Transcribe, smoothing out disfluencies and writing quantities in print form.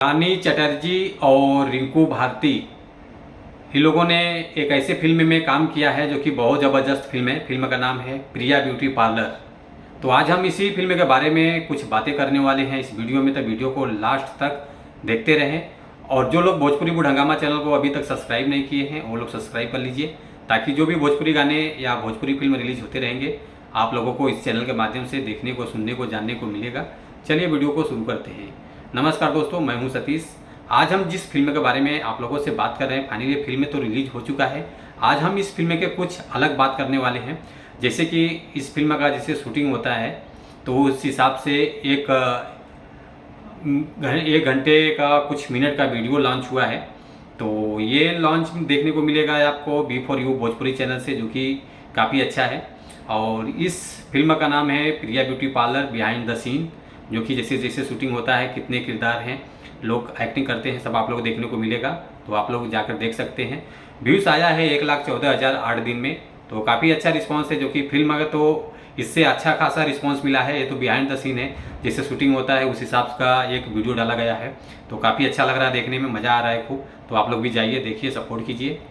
रानी चटर्जी और रिंकू भारती इन लोगों ने एक ऐसे फिल्म में काम किया है जो कि बहुत ज़बरदस्त फिल्म है। फिल्म का नाम है प्रिया ब्यूटी पार्लर। तो आज हम इसी फिल्म के बारे में कुछ बातें करने वाले हैं इस वीडियो में, तो वीडियो को लास्ट तक देखते रहें। और जो लोग भोजपुरी बुढ़ हंगामा चैनल को अभी तक सब्सक्राइब नहीं किए हैं वो लोग सब्सक्राइब कर लीजिए, ताकि जो भी भोजपुरी गाने या भोजपुरी फिल्म रिलीज होते रहेंगे आप लोगों को इस चैनल के माध्यम से देखने को, सुनने को, जानने को मिलेगा। चलिए वीडियो को शुरू करते हैं। नमस्कार दोस्तों, मैं हूं सतीश। आज हम जिस फिल्म के बारे में आप लोगों से बात कर रहे हैं, फाइनली फिल्म तो रिलीज हो चुका है। आज हम इस फिल्म के कुछ अलग बात करने वाले हैं। जैसे कि इस फिल्म का जैसे शूटिंग होता है तो उस हिसाब से एक घंटे का कुछ मिनट का वीडियो लॉन्च हुआ है। तो ये लॉन्च देखने को मिलेगा आपको B4U भोजपुरी चैनल से, जो कि काफ़ी अच्छा है। और इस फिल्म का नाम है Priya beauty parlour behind the scene, जो कि जैसे जैसे शूटिंग होता है, कितने किरदार हैं, लोग एक्टिंग करते हैं, सब आप लोग देखने को मिलेगा। तो आप लोग जाकर देख सकते हैं। व्यूज़ आया है 1,14,000 8 दिन में, तो काफ़ी अच्छा रिस्पांस है। जो कि फिल्म अगर तो इससे अच्छा खासा रिस्पांस मिला है। ये तो बिहाइंड द सीन है, जैसे शूटिंग होता है उस हिसाब का एक वीडियो डाला गया है। तो काफ़ी अच्छा लग रहा है, देखने में मज़ा आ रहा है खूब। तो आप लोग भी जाइए, देखिए, सपोर्ट कीजिए।